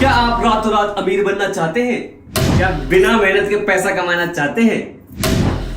क्या आप रातों रात अमीर बनना चाहते हैं? क्या बिना मेहनत के पैसा कमाना चाहते हैं?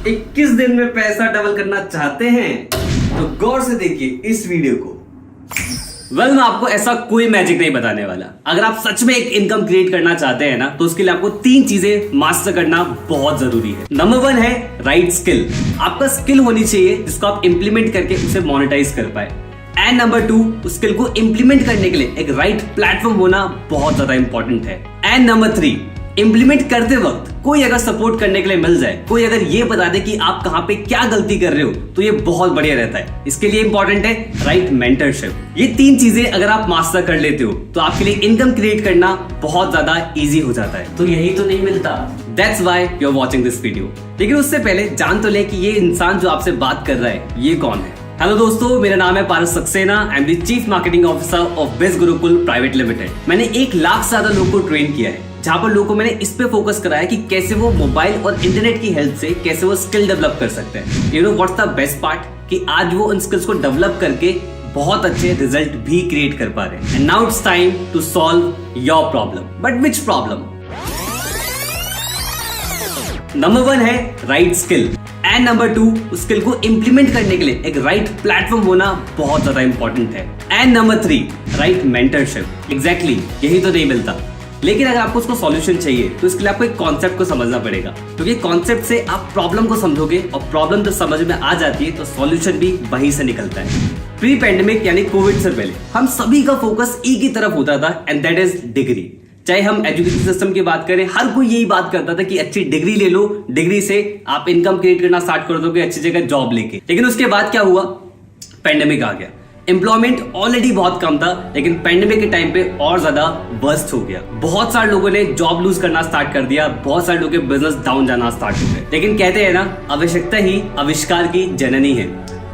21 दिन में पैसा डबल करना चाहते हैं? तो गौर से देखिए इस वीडियो को। मैं आपको ऐसा कोई मैजिक नहीं बताने वाला। अगर आप सच में एक इनकम क्रिएट करना चाहते हैं ना, तो उसके लिए आपको 3 चीजें मास्टर करना बहुत जरूरी है। नंबर 1 है राइट स्किल। आपका स्किल होनी चाहिए जिसको आप इंप्लीमेंट करके उसे मोनेटाइज कर पाए। एंड नंबर 2, उस स्किल को इंप्लीमेंट करने के लिए एक राइट प्लेटफॉर्म होना बहुत ज्यादा इंपॉर्टेंट है। एंड नंबर 3, इंप्लीमेंट करते वक्त कोई अगर सपोर्ट करने के लिए मिल जाए, कोई अगर ये बता दे कि आप कहां पे क्या गलती कर रहे हो, तो ये बहुत बढ़िया रहता है। इसके लिए इंपॉर्टेंट है राइट मेंटरशिप। ये 3 चीजें अगर आप मास्टर कर लेते हो तो आपके लिए इनकम क्रिएट करना बहुत ज्यादा इजी हो जाता है। तो यही तो नहीं मिलता, that's why you are watching this video. लेकिन उससे पहले जान तो ले कि ये इंसान जो आपसे बात कर रहा है ये कौन है। हेलो दोस्तों, मेरा नाम है Paras Saxena. I am the chief marketing officer of biz Gurukul private limited. मैंने 1 लाख से ज्यादा लोगों को ट्रेन किया है, जहां पर लोगों को मैंने इस पे फोकस कराया कि कैसे वो मोबाइल और इंटरनेट की हेल्प से कैसे वो स्किल डेवलप कर सकते हैं। You know what's the best part, कि आज वो उन स्किल्स को डेवलप करके बहुत अच्छे रिजल्ट भी क्रिएट कर पा रहे हैं। And now it's time to solve your problem. But which problem? Number 1 है राइट स्किल। एंड नंबर 2, उस स्किल को इंप्लीमेंट करने के लिए एक राइट प्लेटफॉर्म होना बहुत ज्यादा इंपॉर्टेंट है। And number 3, right mentorship. Exactly, यही तो नहीं मिलता। लेकिन अगर आपको उसको सॉल्यूशन चाहिए तो इसके लिए आपको एक कॉन्सेप्ट को समझना पड़ेगा, क्योंकि कॉन्सेप्ट से आप प्रॉब्लम को समझोगे और प्रॉब्लम जब समझ में आ जाती है तो सॉल्यूशन भी वहीं से निकलता है। प्री पैंडेमिक यानी कोविड से पहले हम सभी का फोकस एक ही तरफ होता था, एंड दैट इज डिग्री। चाहे हम एजुकेशन सिस्टम की बात करें, हर कोई यही बात करता था कि अच्छी डिग्री ले लो, डिग्री से आप इनकम क्रिएट करना स्टार्ट कर दोगे अच्छी जगह जॉब लेके। लेकिन उसके बाद क्या हुआ? पैंडेमिक आ गया। एम्प्लॉयमेंट ऑलरेडी बहुत कम था, लेकिन पैंडेमिक के टाइम पे और ज्यादा बर्स्ट हो गया। बहुत सारे लोगों ने जॉब लूज करना स्टार्ट कर दिया, बहुत सारे लोगों के बिजनेस डाउन जाना स्टार्ट हो गए। लेकिन कहते हैं ना, आवश्यकता ही आविष्कार की जननी है।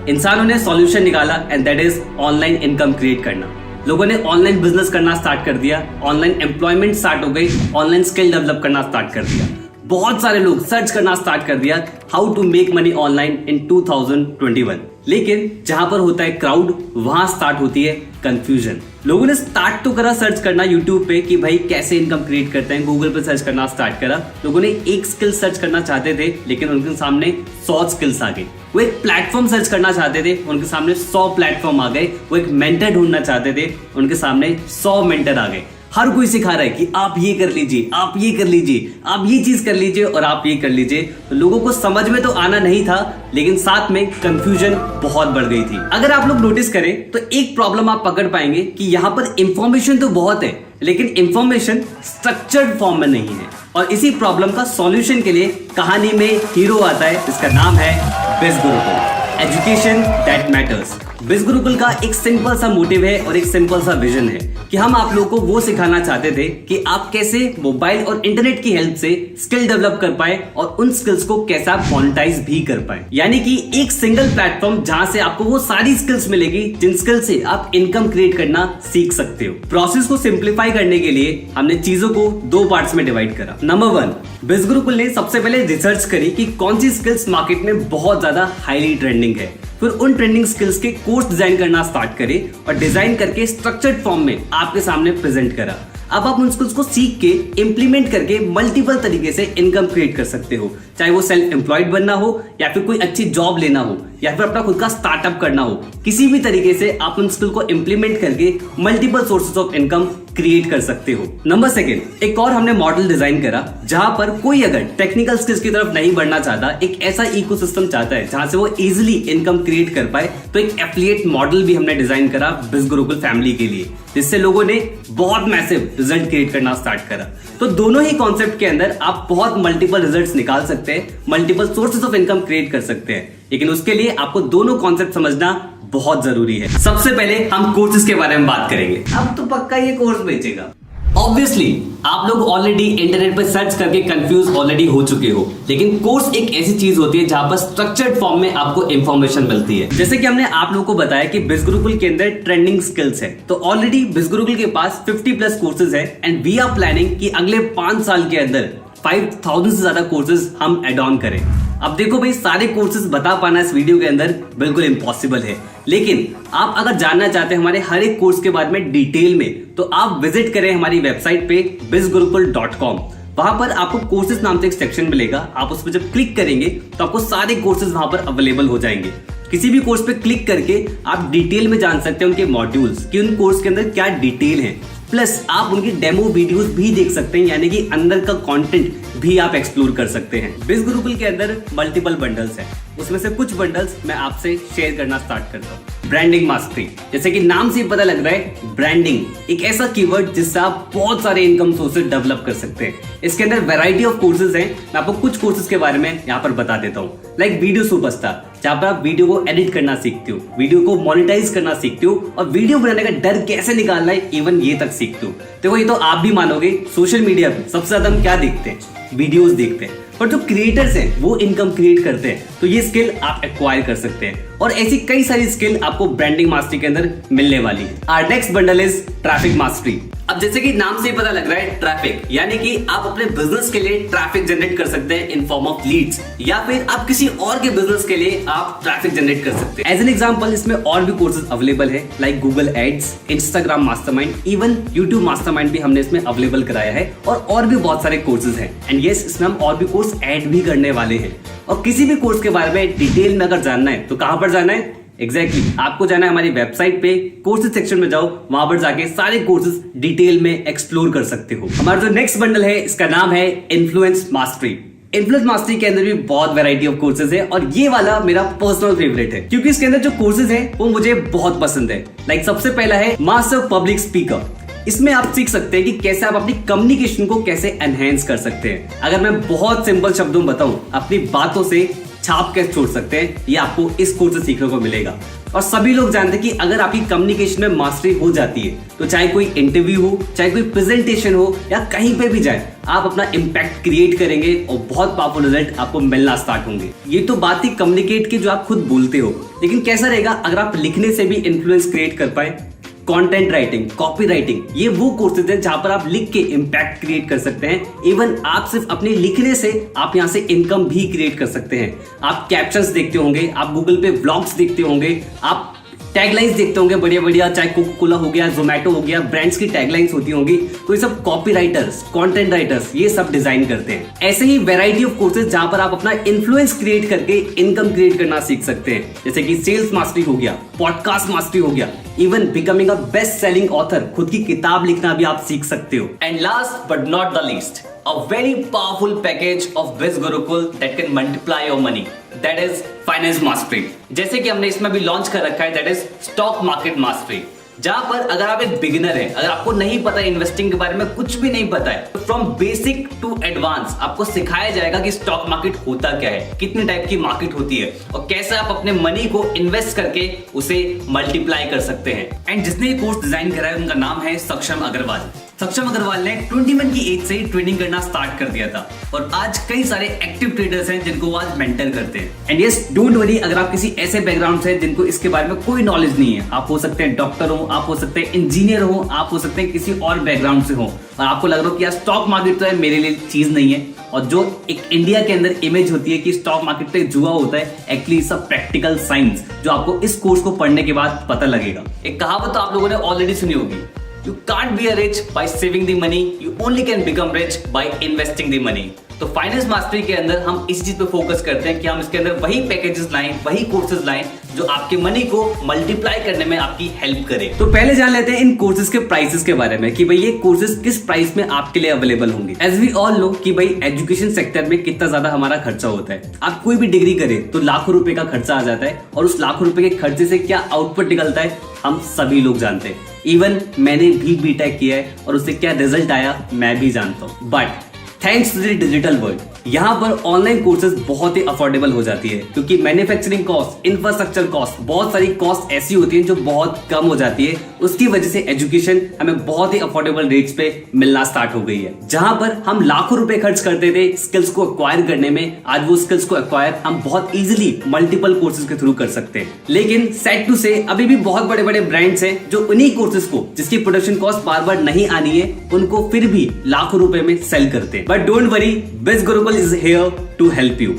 इंसानों ने सॉल्यूशन निकाला, and that is online income create करना। लोगों ने ऑनलाइन बिजनेस करना स्टार्ट कर दिया, ऑनलाइन एम्प्लॉयमेंट स्टार्ट हो गई, ऑनलाइन स्किल डेवलप करना स्टार्ट कर दिया। बहुत सारे लोग सर्च करना स्टार्ट कर दिया how to make money online in 2021। लेकिन जहां पर होता है क्राउड, वहां स्टार्ट होती है कंफ्यूजन। लोगों ने स्टार्ट तो करा सर्च करना यूट्यूब पे कि भाई कैसे इनकम क्रिएट करते हैं, गूगल पे सर्च करना स्टार्ट करा। लोगों ने एक स्किल सर्च करना चाहते थे, लेकिन उनके सामने 100 स्किल्स आ गए। वो एक प्लेटफॉर्म सर्च करना चाहते थे, उनके सामने 100 प्लेटफॉर्म आ गए। वो एक मेंटर ढूंढना चाहते थे, उनके सामने 100 मेंटर आ गए। हर कोई सिखा रहा है कि आप ये कर लीजिए, आप ये कर लीजिए, आप ये चीज कर लीजिए और आप ये कर लीजिए। तो लोगों को समझ में तो आना नहीं था, लेकिन साथ में कंफ्यूजन बहुत बढ़ गई थी। अगर आप लोग नोटिस करें तो एक प्रॉब्लम आप पकड़ पाएंगे कि यहाँ पर इंफॉर्मेशन तो बहुत है, लेकिन इंफॉर्मेशन स्ट्रक्चर्ड फॉर्म में नहीं है। और इसी प्रॉब्लम का सॉल्यूशन के लिए कहानी में हीरो आता है, जिसका नाम है बिज गुरुकुल, एजुकेशन दैट मैटर्स। बिज गुरुकुल का एक सिंपल सा मोटिव है और एक सिंपल सा विजन है कि हम आप लोगों को वो सिखाना चाहते थे कि आप कैसे मोबाइल और इंटरनेट की हेल्प से स्किल डेवलप कर पाए और उन स्किल्स को कैसे आप मोनेटाइज भी कर पाए। यानी कि एक सिंगल प्लेटफॉर्म जहां से आपको वो सारी स्किल्स मिलेगी जिन स्किल से आप इनकम क्रिएट करना सीख सकते हो। प्रोसेस को सिंप्लीफाई करने के लिए हमने चीजों को 2 पार्ट्स में डिवाइड करा। नंबर 1, बिज गुरुकुल ने सबसे पहले रिसर्च करी कि कौन सी स्किल्स मार्केट में बहुत ज्यादा हाईली ट्रेंडिंग है। फिर उन ट्रेंडिंग स्किल्स के कोर्स डिजाइन करना स्टार्ट करे और डिजाइन करके स्ट्रक्चर्ड फॉर्म में आपके सामने प्रेजेंट करा। अब आप उन स्किल्स को सीख के इंप्लीमेंट करके मल्टीपल तरीके से इनकम क्रिएट कर सकते हो, चाहे वो सेल्फ एम्प्लॉयड बनना हो या फिर कोई अच्छी जॉब लेना हो या फिर अपना खुद का स्टार्टअप करना हो। किसी भी तरीके से आप उन स्किल को इंप्लीमेंट करके multiple sources of income create कर सकते हो। नंबर 2, एक और हमने मॉडल डिजाइन करा जहां पर कोई अगर टेक्निकल स्किल्स की तरफ नहीं बढ़ना चाहता, एक ऐसा इकोसिस्टम चाहता है जहां से वो इजीली इनकम क्रिएट कर पाए, तो एक एफिलिएट मॉडल भी हमने डिजाइन करा बिज गुरुकुल फैमिली के लिए, जिससे लोगों ने बहुत मैसिव रिजल्ट क्रिएट करना स्टार्ट करा। तो दोनों ही कॉन्सेप्ट के अंदर आप बहुत मल्टीपल रिजल्ट्स निकाल सकते हैं, multiple sources of income create कर सकते हैं। लेकिन उसके लिए आपको दोनों कॉन्सेप्ट समझना बहुत जरूरी है। सबसे पहले हम कोर्सेज के बारे में बात करेंगे। अब तो पक्का ये कोर्स बेचेगा। ऑब्वियसली आप लोग ऑलरेडी इंटरनेट पर सर्च करके कंफ्यूज ऑलरेडी हो चुके हो, लेकिन कोर्स एक ऐसी चीज होती है जहां पर स्ट्रक्चर्ड फॉर्म में आपको इंफॉर्मेशन मिलती है। जैसे कि हमने आप लोगों को बताया कि बिज गुरुकुल के अंदर ट्रेंडिंग स्किल्स है, तो ऑलरेडी बिज गुरुकुल के पास 50+ कोर्सेज है, एंड वी आर प्लानिंग कि अगले 5 साल के अंदर 5000 से ज्यादा कोर्सेज हम एड ऑन करें। अब देखो भाई, सारे कोर्सेज बता पाना इस वीडियो के अंदर बिल्कुल इम्पॉसिबल है, लेकिन आप अगर जानना चाहते हैं हमारे हर एक कोर्स के बारे में डिटेल में, तो आप विजिट करें हमारी वेबसाइट पे bizgurukull.com। वहां पर आपको कोर्सेज नाम से एक सेक्शन मिलेगा। आप उस पर जब क्लिक करेंगे तो आपको सारे कोर्सेज वहां पर अवेलेबल हो जाएंगे। किसी भी कोर्स पे क्लिक करके आप डिटेल में जान सकते हैं उनके मॉड्यूल्स कि उन कोर्स के अंदर क्या डिटेल है, प्लस आप उनकी डेमो वीडियोस भी देख सकते हैं, यानी कि अंदर का कंटेंट भी आप एक्सप्लोर कर सकते हैं। बिज गुरुकुल के अंदर मल्टीपल बंडल्स हैं, उसमें से कुछ बंडल्स मैं आपसे शेयर करना स्टार्ट करता हूँ। ब्रांडिंग मास्टरी, जैसे कि नाम से ही पता लग रहा है, ब्रांडिंग एक ऐसा कीवर्ड जिससे आप बहुत सारे इनकम सोर्सेज डेवलप कर सकते हैं। इसके अंदर वैरायटी ऑफ कोर्सेज हैं। मैं आपको कुछ कोर्सेज के बारे में यहाँ पर बता देता हूँ। लाइक वीडियो सुपरस्टार, जहाँ पर आप वीडियो को एडिट करना सीखते हो, वीडियो को मोनेटाइज करना सीखते हो, और वीडियो बनाने का डर कैसे निकालना है इवन ये तक सीखते हो। देखो ये तो आप भी मानोगे, सोशल मीडिया पे सबसे ज्यादा हम क्या देखते हैं, वीडियोस देखते हैं, पर जो क्रिएटर्स हैं वो इनकम क्रिएट करते हैं, तो ये स्किल आप एक्वायर कर सकते हैं। और ऐसी कई सारी स्किल आपको ब्रांडिंग मास्टरी के अंदर मिलने वाली है। Our next bundle is traffic mastery. अब जैसे कि नाम से ही पता लग रहा है, ट्रैफिक यानी कि आप अपने बिजनेस के लिए ट्रैफिक जनरेट कर सकते हैं इन फॉर्म ऑफ लीड्स, या फिर आप किसी और के बिजनेस के लिए आप ट्रैफिक जनरेट कर सकते हैं। एज एन एग्जांपल इसमें और भी कोर्सेज अवेलेबल है, like Google ads, Instagram mastermind, even YouTube mastermind भी हमने इसमें अवेलेबल कराया है, और भी बहुत सारे कोर्सेज हैं। एंड यस, इसमें हम और भी कोर्स ऐड भी करने वाले हैं। और किसी भी कोर्स के बारे में डिटेल में अगर जानना है तो कहां पर जाना है? एग्जैक्टली आपको जाना है हमारी वेबसाइट पे, कोर्सेज सेक्शन में जाओ, वहां पर जाके सारे कोर्सेज डिटेल में एक्सप्लोर कर सकते हो। हमारा जो नेक्स्ट बंडल है इसका नाम है इन्फ्लुएंस मास्टरी। इन्फ्लुएंस मास्टरी के अंदर भी बहुत वैरायटी ऑफ कोर्सेज है, और ये वाला मेरा पर्सनल फेवरेट है क्योंकि इसके अंदर जो कोर्सेज है वो मुझे बहुत पसंद है। लाइक सबसे पहला है मास्टर पब्लिक स्पीकर। इसमें आप सीख सकते हैं कि कैसे आप अपनी कम्युनिकेशन को कैसे एनहेंस कर सकते हैं। अगर मैं बहुत सिंपल शब्दों में बताऊं, अपनी बातों से छाप कैसे छोड़ सकते हैं, ये आपको इस कोर्स से सीखने को मिलेगा। और सभी लोग जानते हैं कि अगर आपकी कम्युनिकेशन में मास्टरी हो जाती है तो चाहे कोई इंटरव्यू हो, चाहे कोई प्रेजेंटेशन हो, या कहीं पे भी जाए, आप अपना इम्पैक्ट क्रिएट करेंगे और बहुत पावरफुल रिजल्ट आपको मिलना स्टार्ट होंगे। ये तो बात ही कम्युनिकेट की जो आप खुद बोलते हो, लेकिन कैसा रहेगा अगर आप लिखने से भी इन्फ्लुएंस क्रिएट कर पाए? कंटेंट राइटिंग, कॉपी राइटिंग, ये वो कोर्सेज हैं जहां पर आप लिख के इम्पैक्ट क्रिएट कर सकते हैं। इवन आप सिर्फ अपने लिखने से आप यहां से इनकम भी क्रिएट कर सकते हैं। आप कैप्शंस देखते होंगे, आप गूगल पे व्लॉग्स देखते होंगे, आप टैगलाइंस देखते होंगे बढ़िया बढ़िया, चाहे कोका कोला हो गया, जोमेटो हो गया, ब्रांड्स की टैगलाइंस होती होंगी, तो ये सब कॉपी राइटर्स, कंटेंट राइटर्स ये सब डिजाइन करते हैं। ऐसे ही वैरायटी ऑफ कोर्सेज जहां पर आप अपना इन्फ्लुएंस क्रिएट करके इनकम क्रिएट करना सीख सकते हैं, जैसे कि सेल्स मास्टरी हो गया, पॉडकास्ट मास्टरी हो गया, even becoming a best selling author, खुद की किताब लिखना भी आप सीख सकते हो। And last but not the least, a very powerful package of Biz Gurukul that can multiply your money, that is finance mastery। जैसे कि हमने इसमें भी लॉन्च कर रखा है, that is stock market mastery, जहां पर अगर आप एक बिगिनर है, अगर आपको नहीं पता इन्वेस्टिंग के बारे में, कुछ भी नहीं पता है, तो फ्रॉम बेसिक टू एडवांस आपको सिखाया जाएगा कि स्टॉक मार्केट होता क्या है, कितने टाइप की मार्केट होती है, और कैसे आप अपने मनी को इन्वेस्ट करके उसे मल्टीप्लाई कर सकते हैं। एंड जिसने ये कोर्स डिजाइन करा है उनका नाम है सक्षम अग्रवाल। सक्षम अग्रवाल ने 21 की एज से ही ट्रेडिंग करना स्टार्ट कर दिया था, और आज कई सारे एक्टिव ट्रेडर्स हैं जिनको वो आज मेंटर करते हैं। एंड यस, डोंट वरी, अगर आप किसी ऐसे बैकग्राउंड से जिनको इसके बारे में कोई नॉलेज नहीं है, आप हो सकते हैं डॉक्टर हो, आप हो सकते हैं इंजीनियर हो, आप हो सकते हैं किसी और बैकग्राउंड से हो, और आपको लग रहा हो कि यार स्टॉक मार्केट तो है मेरे लिए चीज नहीं है, और जो एक इंडिया के अंदर इमेज होती है कि स्टॉक मार्केट पे जुआ होता है, एक्चुअली सब प्रैक्टिकल साइंस जो आपको इस कोर्स को पढ़ने के बाद पता लगेगा। एक कहावत तो आप लोगों ने ऑलरेडी सुनी होगी, You can't be a rich by saving the money, you only can become rich by investing the money। तो फाइनेंस मास्टरी के अंदर हम इस चीज पे फोकस करते हैं कि हम इसके अंदर वही पैकेजेस लाएं, वही कोर्सेज लाएं जो आपके मनी को मल्टीप्लाई करने में आपकी हेल्प करे। तो पहले जान लेते हैं इन कोर्सेज के प्राइसेस के बारे में कि भाई ये कोर्सेज किस प्राइस में आपके लिए अवेलेबल होंगे। एज वी ऑल नो कि भाई एजुकेशन सेक्टर में कितना ज्यादा हमारा खर्चा होता है। आप कोई भी डिग्री करें तो लाखों रुपए का खर्चा आ जाता है, और उस लाखों रुपए के खर्चे से क्या आउटपुट निकलता है हम सभी लोग जानते हैं। इवन मैंने भी बीटेक किया है और उससे क्या रिजल्ट आया मैं भी जानता हूँ। But thanks to the digital world, यहाँ पर ऑनलाइन कोर्सेज बहुत ही अफोर्डेबल हो जाती है, क्योंकि मैन्युफैक्चरिंग कॉस्ट, इंफ्रास्ट्रक्चर कॉस्ट, बहुत सारी कॉस्ट ऐसी होती है जो बहुत कम हो जाती है। उसकी वजह से एजुकेशन हमें बहुत ही अफोर्डेबल रेट्स पे मिलना स्टार्ट हो गई है। जहां पर हम लाखों रुपए खर्च करते थे स्किल्स को एक्वायर करने में, आज वो स्किल्स को एक्वायर हम बहुत इजीली मल्टीपल कोर्सेज के थ्रू कर सकते हैं। लेकिन सैड टू से अभी भी बहुत बड़े बड़े ब्रांड्स हैं जो उन्हीं कोर्सेज को, जिसकी प्रोडक्शन कॉस्ट बार बार नहीं आनी है, उनको फिर भी लाखों रुपए में सेल करते हैं। बट डोंट वरी, बिज Gurukul is here to help you।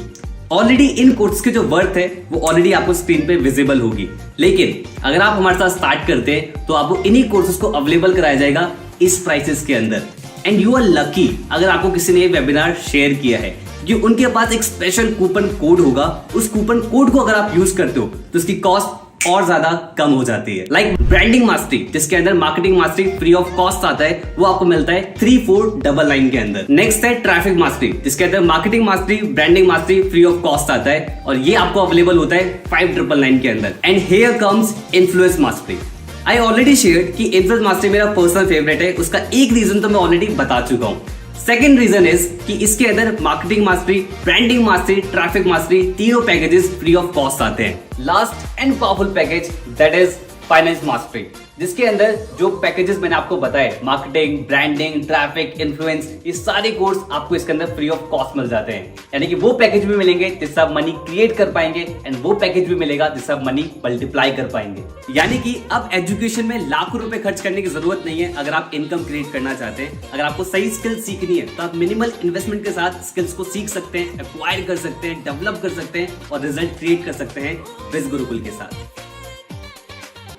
Already in course के जो वर्थ है वो ऑलरेडी आपको स्क्रीन पे विजिबल होगी, लेकिन अगर आप हमारे साथ स्टार्ट करते हैं तो आपको इन्हीं कोर्सेज को अवेलेबल कराया जाएगा इस प्राइसेस के अंदर। एंड यू आर लकी अगर आपको किसी ने ये वेबिनार शेयर किया है, कि उनके पास एक स्पेशल कूपन कोड होगा। उस कूपन कोड को अगर आप यूज करते हो तो उसकी कॉस्ट और ज्यादा कम हो जाती है। लाइक ब्रांडिंग मास्टरी, जिसके अंदर marketing mastery free of cost आता है, वो आपको मिलता है 3499 के अंदर। नेक्स्ट है ट्रैफिक मास्टरी, जिसके अंदर marketing mastery, branding mastery free of cost आता है, और ये आपको अवेलेबल होता है 5999 के अंदर। And here comes influence mastery. I already share कि इन्फ्लुएंस मास्टरी मेरा पर्सनल फेवरेट है। उसका एक रीजन तो मैं ऑलरेडी बता चुका हूँ। सेकेंड रीजन इज कि इसके अंदर marketing mastery, branding mastery, traffic mastery तीनों पैकेजेस फ्री ऑफ कॉस्ट आते हैं। Last and powerful package that is finance mastery, जिसके अंदर जो पैकेजेस मैंने आपको बताए, मार्केटिंग, ब्रांडिंग, ट्रैफिक, इन्फ्लुएंस, ये सारे कोर्स आपको इसके अंदर फ्री ऑफ कॉस्ट मिल जाते हैं। यानी कि वो पैकेज भी मिलेंगे जिससे आप मनी क्रिएट कर पाएंगे, एंड वो पैकेज भी मिलेगा जिससे आप मनी मल्टीप्लाई कर पाएंगे। यानी कि अब एजुकेशन में लाखों रुपए खर्च करने की जरूरत नहीं है अगर आप इनकम क्रिएट करना चाहते हैं। अगर आपको सही स्किल सीखनी है तो आप मिनिमल इन्वेस्टमेंट के साथ स्किल्स को सीख सकते हैं, एक्वायर कर सकते हैं, डेवलप कर सकते हैं और रिजल्ट क्रिएट कर सकते हैं बिज गुरुकुल के साथ।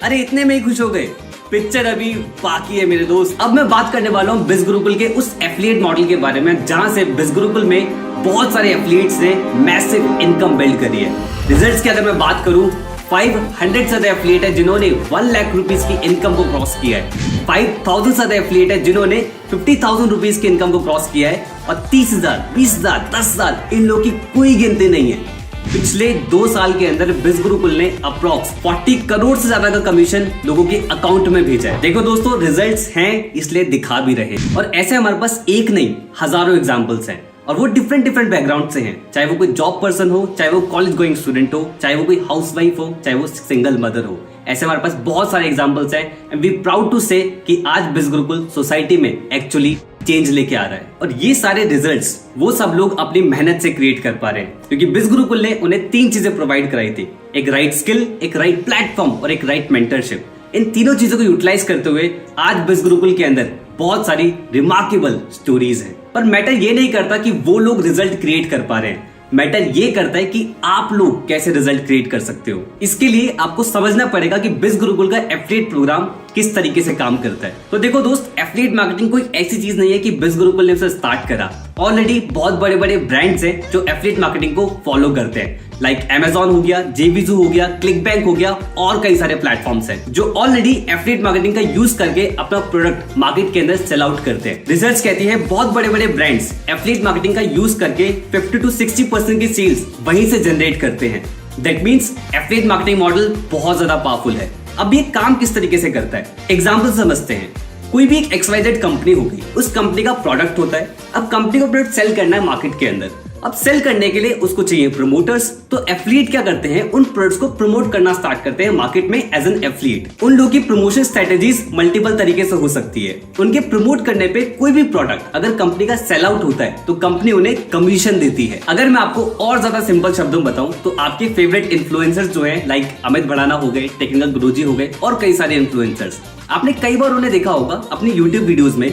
अरे इतने में ही खुश हो गए? पिक्चर अभी बाकी है मेरे दोस्त। अब मैं बात करने वाला हूँ बिज गुरुकुल के उस एफिलिएट मॉडल के बारे में, जहां से बिज गुरुकुल में बहुत सारे एफिलिएट्स ने मैसिव इनकम बिल्ड करी है। रिजल्ट्स की अगर मैं बात करूं, 500 से ज्यादा एफिलिएट है जिन्होंने 1 लाख रुपीज की इनकम को क्रॉस किया है। 5000 से ज्यादा एफिलिएट है जिन्होंने 50,000 रुपीज की इनकम को क्रॉस किया है, और 30,000, 20,000, 10,000 इन लोगों की कोई गिनती नहीं है। पिछले 2 साल के अंदर बिज गुरुकुल ने अप्रॉक्स 40 करोड़ से ज्यादा का कमीशन लोगों के अकाउंट में भेजा है। देखो दोस्तों, रिजल्ट्स हैं इसलिए दिखा भी रहे, और ऐसे हमारे पास एक नहीं हजारों एग्जांपल्स हैं, और वो डिफरेंट बैकग्राउंड से हैं। चाहे वो कोई जॉब पर्सन हो, चाहे वो कॉलेज गोइंग स्टूडेंट हो, चाहे वो कोई हाउसवाइफ हो, चाहे वो सिंगल मदर हो। ऐसे हमारे पास बहुत सारे एग्जांपल्स हैं, एंड वी प्राउड टू से कि आज बिज गुरुकुल सोसाइटी में एक्चुअली चेंज लेके आ रहा है। और ये सारे रिजल्ट्स वो सब लोग अपनी मेहनत से क्रिएट कर पा रहे हैं, क्योंकि बिज गुरुकुल ने उन्हें 3 चीजें प्रोवाइड कराई थी। एक राइट स्किल, एक राइट प्लेटफॉर्म और एक राइट मेंटरशिप। इन तीनों चीजों को यूटिलाइज करते हुए आज बिज गुरुकुल के अंदर बहुत सारी रिमार्केबल स्टोरीज हैं। पर मैटर ये नहीं करता कि वो लोग रिजल्ट क्रिएट कर पा रहे हैं, मैटर ये करता है कि आप लोग कैसे रिजल्ट क्रिएट कर सकते हो। इसके लिए आपको समझना पड़ेगा कि बिज गुरुकुल का एफिलिएट प्रोग्राम किस तरीके से काम करता है। तो देखो दोस्त, एफिलिएट मार्केटिंग कोई ऐसी चीज नहीं है कि बिज गुरुकुल ने उसे स्टार्ट करा। ऑलरेडी बहुत बड़े बड़े ब्रांड्स हैं जो एफिलिएट मार्केटिंग को फॉलो करते हैं, लाइक Amazon हो गया, जेबीजू हो गया, क्लिकबैंक हो गया, और कई सारे प्लेटफॉर्म्स हैं जो ऑलरेडी एफिलिएट मार्केटिंग का यूज करके अपना प्रोडक्ट मार्केट के अंदर सेल आउट करते हैं। रिसर्च कहती है बहुत बड़े बड़े ब्रांड्स एफिलिएट मार्केटिंग का यूज करके 50 to 60% की सेल्स वहीं से जनरेट करते हैं। That means affiliate marketing model बहुत ज्यादा पावरफुल है। अब ये काम किस तरीके से करता है, एग्जाम्पल समझते हैं। कोई भी एक XYZ कंपनी हो गई, उस कंपनी का प्रोडक्ट होता है। अब कंपनी को प्रोडक्ट सेल करना है मार्केट के अंदर। अब सेल करने के लिए उसको चाहिए प्रमोटर्स। तो एफिलिएट क्या करते हैं, उन प्रोडक्ट्स को प्रमोट करना स्टार्ट करते हैं मार्केट में एज एन एफिलिएट। उन लोगों की प्रमोशन स्ट्रेटेजीज मल्टीपल तरीके से हो सकती है। उनके प्रमोट करने पे कोई भी प्रोडक्ट अगर कंपनी का सेल आउट होता है तो कंपनी उन्हें कमीशन देती है। अगर मैं आपको और ज्यादा सिंपल शब्दों में बताऊं तो आपके फेवरेट इन्फ्लुएंसर्स जो है, लाइक अमित भड़ाना हो गए, टेक्निकल गुरुजी हो गए, और कई सारे इन्फ्लुएंसर्स, आपने कई बार उन्हें देखा होगा अपनी यूट्यूब वीडियोज में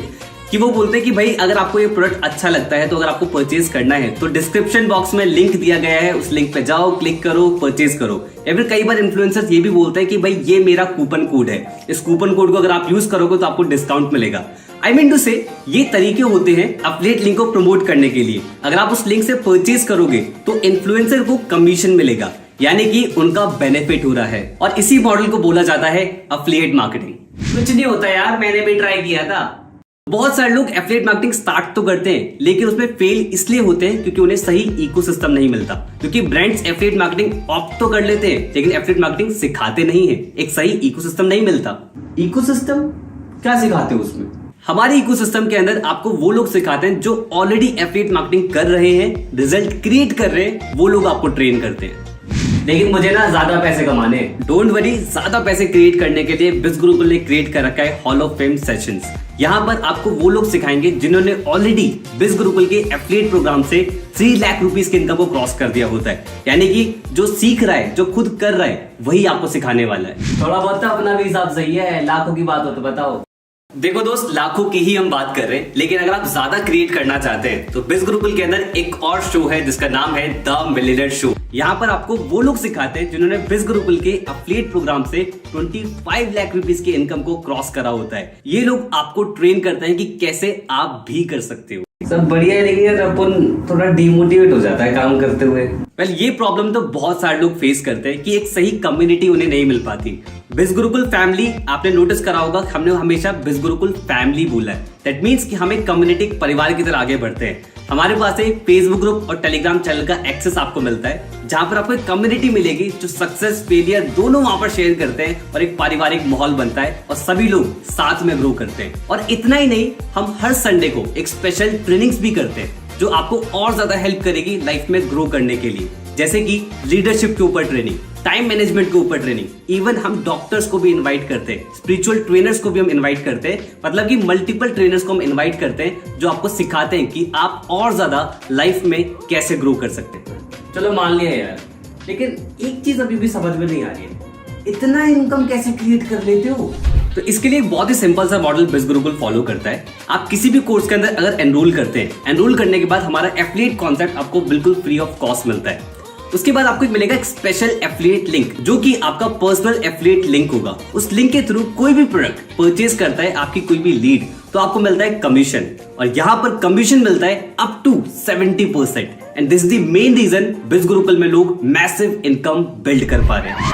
कि वो बोलते हैं कि भाई अगर आपको ये प्रोडक्ट अच्छा लगता है तो अगर आपको परचेज करना है तो डिस्क्रिप्शन बॉक्स में लिंक दिया गया है, उस लिंक पे जाओ, क्लिक करो, परचेज करो। या फिर कई बार इन्फ्लुएंसर्स ये भी बोलते हैं कि भाई ये मेरा कूपन कोड है, इस कूपन कोड को अगर आप यूज करोगे तो आपको डिस्काउंट मिलेगा। आई मीन टू से ये तरीके होते हैं एफिलिएट लिंक को प्रमोट करने के लिए। अगर आप उस लिंक से परचेज करोगे तो इन्फ्लुएंसर को कमीशन मिलेगा, यानी कि उनका बेनिफिट हो रहा है। और इसी मॉडल को बोला जाता है एफिलिएट मार्केटिंग। कुछ नहीं होता यार, मैंने भी ट्राई किया था। बहुत सारे लोग एफिलिएट मार्केटिंग स्टार्ट तो करते हैं, लेकिन उसमें फेल इसलिए होते हैं क्योंकि उन्हें सही इकोसिस्टम नहीं मिलता। क्योंकि ब्रांड्स एफिलिएट मार्केटिंग ऑप्ट तो कर लेते हैं, लेकिन एफिलिएट मार्केटिंग सिखाते नहीं है। एक सही इकोसिस्टम नहीं मिलता। इकोसिस्टम क्या सिखाते हो उसमें? हमारे इकोसिस्टम के अंदर आपको वो लोग सिखाते हैं जो ऑलरेडी एफिलिएट मार्केटिंग कर रहे हैं, रिजल्ट क्रिएट कर रहे हैं, वो लोग आपको ट्रेन करते हैं। लेकिन मुझे ना ज्यादा पैसे कमाने, डोंट वरी, ज्यादा पैसे क्रिएट करने के लिए बिज गुरुकुल ने क्रिएट कर रखा है हॉल ऑफ फेम सेशंस। यहाँ पर आपको वो लोग सिखाएंगे जिन्होंने ऑलरेडी बिज गुरुकुल के एफिलिएट प्रोग्राम से 3 लाख रुपीस की इनकम को क्रॉस कर दिया होता है। यानी कि जो सीख रहा है, जो खुद कर रहा है, वही आपको सिखाने वाला है। थोड़ा बहुत तो अपना भी हिसाब सही है, लाखों की बात हो तो बताओ। देखो दोस्त, लाखों की ही हम बात कर रहे हैं, लेकिन अगर आप ज्यादा क्रिएट करना चाहते हैं तो बिज गुरुकुल के अंदर एक और शो है जिसका नाम है द मिलियनेयर शो। यहाँ पर आपको वो लोग सिखाते हैं जिन्होंने बिज गुरुकुल के एफिलिएट प्रोग्राम से 25 लाख रुपीस की इनकम को क्रॉस करा होता है। ये लोग आपको ट्रेन करते हैं कि कैसे आप भी कर सकते हो। सब बढ़िया है, लेकिन यार अपन थोड़ा डिमोटिवेट हो जाता है काम करते हुए। वेल, ये प्रॉब्लम तो बहुत सारे लोग फेस करते हैं कि एक सही कम्युनिटी उन्हें नहीं मिल पाती। बिज गुरुकुल फैमिली, आपने नोटिस करा होगा, हमने हमेशा बिज गुरुकुल फैमिली बोला है। दैट मीन्स कि हम एक कम्युनिटी परिवार की तरह आगे बढ़ते हैं। हमारे पास एक फेसबुक ग्रुप और टेलीग्राम चैनल का एक्सेस आपको मिलता है, जहां पर आपको एक कम्युनिटी मिलेगी जो सक्सेस फेलियर दोनों वहां पर शेयर करते हैं और एक पारिवारिक माहौल बनता है और सभी लोग साथ में ग्रो करते हैं। और इतना ही नहीं, हम हर संडे को एक स्पेशल ट्रेनिंग्स भी करते हैं जो आपको और ज्यादा हेल्प करेगी लाइफ में ग्रो करने के लिए, जैसे कि लीडरशिप के ऊपर ट्रेनिंग, टाइम मैनेजमेंट के ऊपर ट्रेनिंग। इवन हम डॉक्टर्स को भी इनवाइट करते हैं, स्पिरिचुअल ट्रेनर्स को भी हम इनवाइट करते हैं, मतलब कि मल्टीपल ट्रेनर्स को हम इनवाइट करते हैं जो आपको सिखाते हैं कि आप और ज्यादा लाइफ में कैसे ग्रो कर सकते हैं। चलो मान लिया यार, लेकिन एक चीज अभी भी समझ में नहीं आ रही है, इतना इनकम कैसे क्रिएट कर लेते हो? तो इसके लिए बहुत ही सिंपल सा मॉडल बिज गुरुकुल फॉलो करता है। आप किसी भी कोर्स के अंदर अगर एनरोल करते हैं, एनरोल करने के बाद हमारा एफिलिएट कॉन्सेप्ट आपको बिल्कुल फ्री ऑफ कॉस्ट मिलता है। उसके बाद आपको मिलेगा एक स्पेशल एफिलिएट लिंक, जो कि आपका पर्सनल एफिलिएट लिंक होगा। उस लिंक के थ्रू कोई भी प्रोडक्ट परचेज करता है आपकी कोई भी लीड, तो आपको मिलता है कमीशन, और यहाँ पर कमीशन मिलता है up to 70%। And this is the main reason biz Gurukul में लोग मैसिव इनकम बिल्ड कर पा रहे हैं।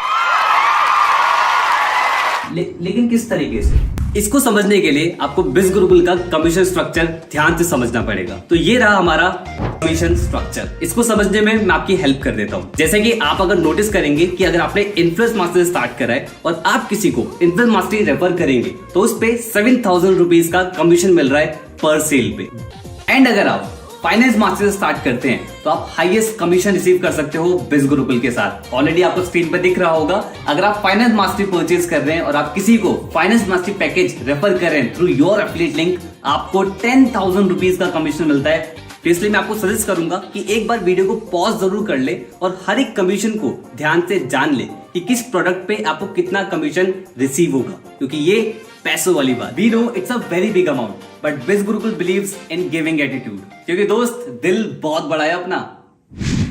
लेकिन किस तरीके से? इसको समझने के लिए आपको बिज गुरुकुल का कमीशन स्ट्रक्चर ध्यान से समझना पड़ेगा। तो ये रहा हमारा कमीशन स्ट्रक्चर। इसको समझने में मैं आपकी हेल्प कर देता हूँ। जैसे कि आप अगर नोटिस करेंगे कि अगर आपने इन्फ्लुएंस मास्टर स्टार्ट करा है और आप किसी को इन्फ्लुएंस मास्टरी रेफर करेंगे तो उस पे 7,000 रुपीज का कमीशन मिल रहा है पर सेल पे। एंड अगर आप फाइनेंस मास्टर स्टार्ट करते हैं तो आप हाईएस्ट कमीशन रिसीव कर सकते हो बिज गुरुकुल के साथ। ऑलरेडी आपको स्क्रीन पर दिख रहा होगा, अगर आप फाइनेंस मास्टरी परचेज कर रहे हैं और आप किसी को फाइनेंस मास्टरी पैकेज रेफर कर रहे हैं थ्रू योर एफिलिएट लिंक, आपको 10,000 रुपीज का कमीशन मिलता है। तो इसलिए मैं आपको सजेस्ट करूंगा कि एक बार वीडियो को पॉज जरूर कर ले और हर एक कमीशन को ध्यान से जान ले कि किस प्रोडक्ट पे आपको कितना कमीशन रिसीव होगा, क्योंकि ये पैसों वाली बात। We know it's a very big amount, but biz Gurukul believes in giving attitude, क्योंकि दोस्त दिल बहुत बड़ा है अपना।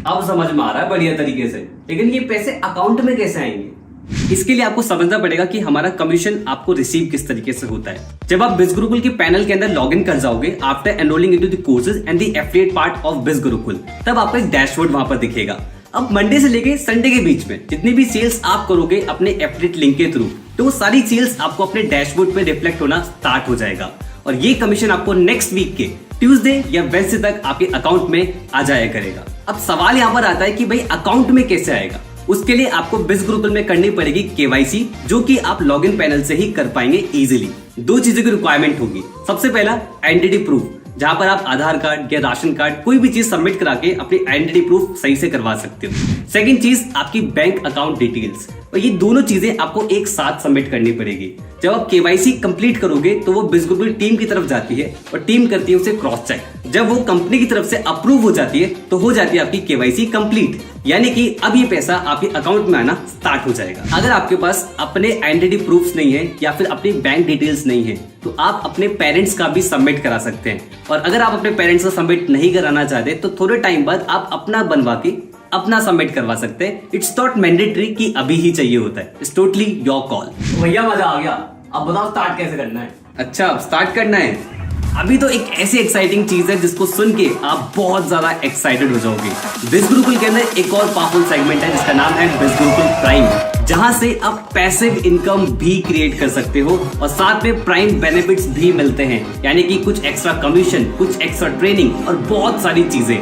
अब समझ में आ रहा है बढ़िया तरीके से, लेकिन ये पैसे अकाउंट में कैसे आएंगे? इसके लिए आपको समझना पड़ेगा कि हमारा कमीशन आपको रिसीव किस तरीके से होता है। जब आप बिज गुरुकुल के पैनल के अंदर लॉग इन कर जाओगे after enrolling into the courses and the affiliate part of biz Gurukul, तब आपको एक डैशबोर्ड वहां पर दिखेगा। अब मंडे से लेके संडे के बीच में जितनी भी सेल्स आप करोगे अपने एफिलिएट लिंक के थ्रू, तो वो सारी सेल्स आपको अपने डैशबोर्ड पे रिफ्लेक्ट होना स्टार्ट हो जाएगा और ये कमीशन आपको नेक्स्ट वीक के ट्यूसडे या वेडनेसडे तक आपके अकाउंट में आ जाया करेगा। अब सवाल यहाँ पर आता है कि भाई अकाउंट में कैसे आएगा? उसके लिए आपको बिज गुरुकुल में करनी पड़ेगी केवाईसी, जो कि आप लॉगिन पैनल से ही कर पाएंगे इजीली। दो चीजों की रिक्वायरमेंट होगी। सबसे पहला आइडेंटिटी प्रूफ, जहां पर आप आधार कार्ड या राशन कार्ड कोई भी चीज सबमिट करा के अपनी आइडेंटिटी प्रूफ सही से करवा सकते हो। सेकंड चीज आपकी बैंक अकाउंट डिटेल्स, और ये दोनों चीजें आपको एक साथ सबमिट करनी पड़ेगी। जब आप केवाईसी कंप्लीट करोगे तो वो बिज गुरुकुल टीम की तरफ जाती है और टीम करती है उसे क्रॉस चेक। जब वो कंपनी की तरफ से अप्रूव हो जाती है तो हो जाती है आपकी केवाईसी कंप्लीट, यानी कि अब ये पैसा आपके अकाउंट में आना स्टार्ट हो जाएगा। अगर आपके पास अपने आइडेंटिटी प्रूफ्स नहीं है या फिर अपनी बैंक डिटेल्स नहीं है तो आप अपने पेरेंट्स का भी सबमिट करा सकते हैं। और अगर आप अपने पेरेंट्स का सबमिट नहीं कराना चाहते तो थोड़े टाइम बाद आप अपना बनवा के अपना सबमिट करवा सकते हैं। इट्स नॉट मैंडेटरी कि अभी ही चाहिए होता है, इट्स टोटली योर कॉल। भैया मजा आ गया, अब बताओ स्टार्ट कैसे करना है? अच्छा, अब स्टार्ट करना है। अभी तो एक ऐसी एक्साइटिंग चीज है जिसको सुन के आप बहुत ज्यादा एक्साइटेड हो जाओगे। बिज गुरुकुल के अंदर एक और पावरफुल सेगमेंट है जिसका नाम है बिज गुरुकुल प्राइम, जहां से आप पैसिव इनकम भी क्रिएट कर सकते हो और साथ में प्राइम बेनिफिट्स भी मिलते हैं, यानी कि कुछ एक्स्ट्रा कमीशन, कुछ एक्स्ट्रा ट्रेनिंग और बहुत सारी चीजें।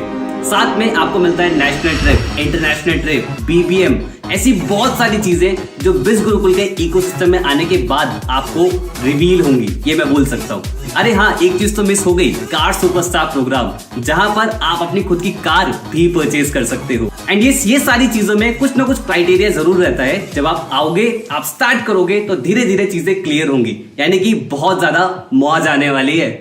साथ में आपको मिलता है national trip, international trip, BBM, ऐसी बहुत सारी चीजें जो बिज गुरुकुल के इकोसिस्टम में आने के बाद आपको रिवील होंगी, ये मैं बोल सकता हूँ। अरे हाँ, एक चीज तो मिस हो गई, कार सुपरस्टार प्रोग्राम, जहां पर आप अपनी खुद की कार भी परचेज कर सकते हो। एंड ये सारी चीजों में कुछ ना कुछ क्राइटेरिया जरूर रहता है। जब आप आओगे, आप स्टार्ट करोगे तो धीरे धीरे चीजें क्लियर होंगी, यानी कि बहुत ज्यादा मौज आने वाली है।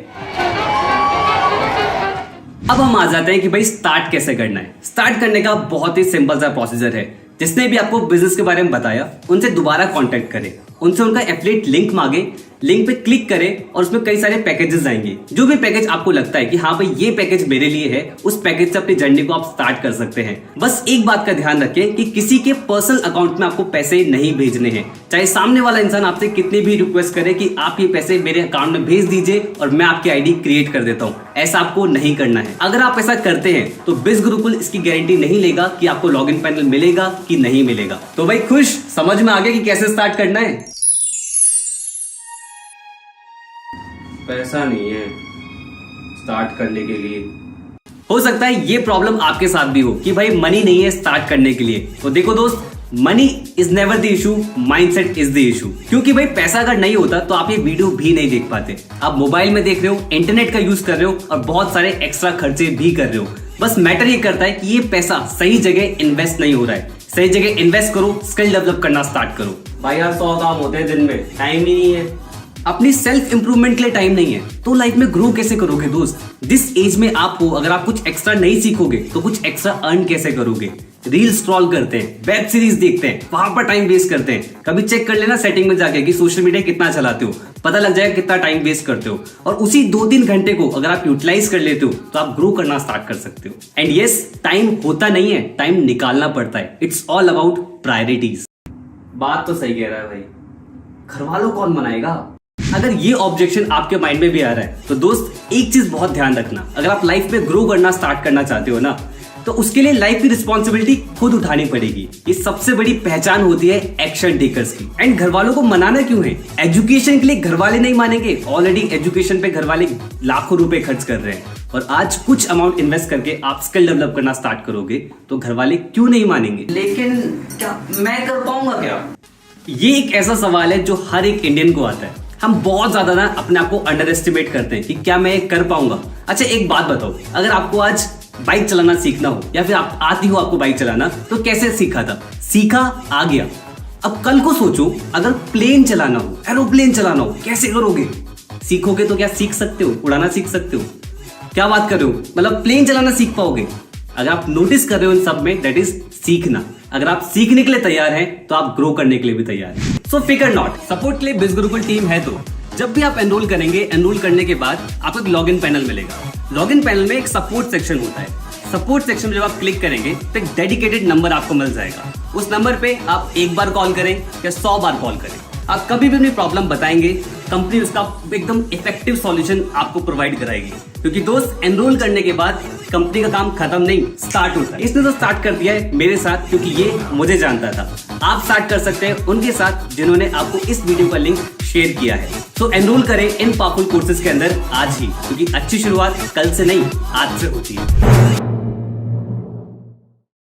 अब हम आ जाते हैं कि भाई स्टार्ट कैसे करना है। स्टार्ट करने का बहुत ही सिंपल सा प्रोसीजर है। जिसने भी आपको बिजनेस के बारे में बताया उनसे दोबारा कांटेक्ट करें, उनसे उनका एफिलिएट लिंक मांगे लिंक पे क्लिक करें और उसमें कई सारे पैकेजेस आएंगे। जो भी पैकेज आपको लगता है कि हाँ भाई ये पैकेज मेरे लिए है, उस पैकेज से अपनी जर्नी को आप स्टार्ट कर सकते हैं। बस एक बात का ध्यान रखें कि किसी के पर्सनल अकाउंट में आपको पैसे नहीं भेजने हैं। चाहे सामने वाला इंसान आपसे कितने भी रिक्वेस्ट करे कि आप ये पैसे मेरे अकाउंट में भेज दीजिए और मैं आपकी आईडी क्रिएट कर देता हूँ, ऐसा आपको नहीं करना है। अगर आप ऐसा करते हैं तो बिज गुरुकुल इसकी गारंटी नहीं लेगा कि आपको लॉगिन पैनल मिलेगा कि नहीं मिलेगा। तो भाई खुश, समझ में आ गया कि कैसे स्टार्ट करना है। पैसा नहीं है स्टार्ट करने के लिए। हो सकता है ये प्रॉब्लम आपके साथ भी हो कि भाई मनी नहीं है स्टार्ट करने के लिए। तो देखो दोस्त, money is never the issue, mindset is the issue. क्योंकि भाई पैसा अगर नहीं होता तो आप ये वीडियो भी नहीं देख पाते। आप मोबाइल में देख रहे हो, इंटरनेट का यूज कर रहे हो और बहुत सारे एक्स्ट्रा खर्चे भी कर रहे हो। बस मैटर ये करता है कि ये पैसा सही जगह इन्वेस्ट नहीं हो रहा है। सही जगह इन्वेस्ट करो, स्किल डेवलप करना स्टार्ट करो। भाई यार 100 काम होते हैं दिन में, टाइम ही नहीं है। अपनी सेल्फ इंप्रूवमेंट के लिए टाइम नहीं है तो लाइफ में ग्रो कैसे करोगे दोस्त? जिस एज में आप हो, अगर आप कुछ एक्स्ट्रा नहीं सीखोगे तो कुछ एक्स्ट्रा अर्न कैसे करोगे? रील स्क्रॉल करते हैं, वेब सीरीज देखते हैं, वहां पर टाइम वेस्ट करते हैं। कभी चेक कर लेना सेटिंग में जाके कि सोशल मीडिया कितना चलाते हो, पता लग जाएगा कितना टाइम वेस्ट करते हो। और उसी 2-3 घंटे को अगर आप यूटिलाइज कर लेते हो तो आप ग्रो करना स्टार्ट कर सकते हो। एंड यस, टाइम होता नहीं है, टाइम निकालना पड़ता है। It's all about priorities. बात तो सही कह रहा है भाई, घर वालों कौन मनाएगा? अगर ये ऑब्जेक्शन आपके माइंड में भी आ रहा है तो दोस्त एक चीज बहुत ध्यान रखना, अगर आप लाइफ में ग्रो करना स्टार्ट करना चाहते हो ना, तो उसके लिए लाइफ की रिस्पॉन्सिबिलिटी खुद उठानी पड़ेगी। ये सबसे बड़ी पहचान होती है एक्शन टेकर्स की। एंड घर वालों को मनाना क्यों है? एजुकेशन के लिए घर वाले नहीं मानेंगे। ऑलरेडी एजुकेशन पे घर वाले लाखों रुपए खर्च कर रहे हैं और आज कुछ अमाउंट इन्वेस्ट करके आप स्किल डेवलप करना स्टार्ट करोगे तो घर वाले क्यों नहीं मानेंगे? लेकिन क्या मैं कर पाऊंगा क्या? ये एक ऐसा सवाल है जो हर एक इंडियन को आता है। हम बहुत ज्यादा ना अपने आप को अंडर एस्टिमेट करते हैं कि क्या मैं कर पाऊंगा। अच्छा एक बात बताओ, अगर आपको आज बाइक चलाना सीखना हो या फिर आप आती हो आपको बाइक चलाना, तो कैसे सीखा था? सीखा, आ गया। अब कल को सोचो अगर प्लेन चलाना हो, एरोप्लेन चलाना हो, कैसे करोगे? सीखोगे तो क्या सीख सकते हो? उड़ाना सीख सकते हो? क्या बात कर रहे हो? मतलब प्लेन चलाना सीख पाओगे? अगर आप नोटिस कर रहे हो इन सब में, दैट इज सीखना। अगर आप सीखने के लिए तैयार हैं तो आप ग्रो करने के लिए भी तैयार हैं। सो फिकर नॉट, सपोर्ट के लिए बिज गुरुकुल टीम है। तो जब भी आप एनरोल करेंगे, एनरोल करने के बाद आपको एक लॉगिन पैनल मिलेगा। लॉगिन पैनल में एक सपोर्ट सेक्शन होता है। सपोर्ट सेक्शन में जब आप क्लिक करेंगे तो एक डेडिकेटेड नंबर आपको मिल जाएगा। उस नंबर पे आप एक बार कॉल करें या 100 बार कॉल करें, आप कभी भी अपनी प्रॉब्लम बताएंगे, कंपनी उसका एकदम इफेक्टिव सॉल्यूशन आपको प्रोवाइड कराएगी। क्योंकि दोस्त, एनरोल करने के बाद कंपनी का काम खत्म नहीं, स्टार्ट होता है। इसने तो स्टार्ट कर दिया है मेरे साथ, क्योंकि ये मुझे जानता था। आप स्टार्ट कर सकते हैं उनके साथ जिन्होंने आपको इस वीडियो का लिंक शेयर किया है। तो एनरोल करें इन पावरफुल कोर्सेज के अंदर आज ही, क्योंकि अच्छी शुरुआत कल से नहीं आज से होती है।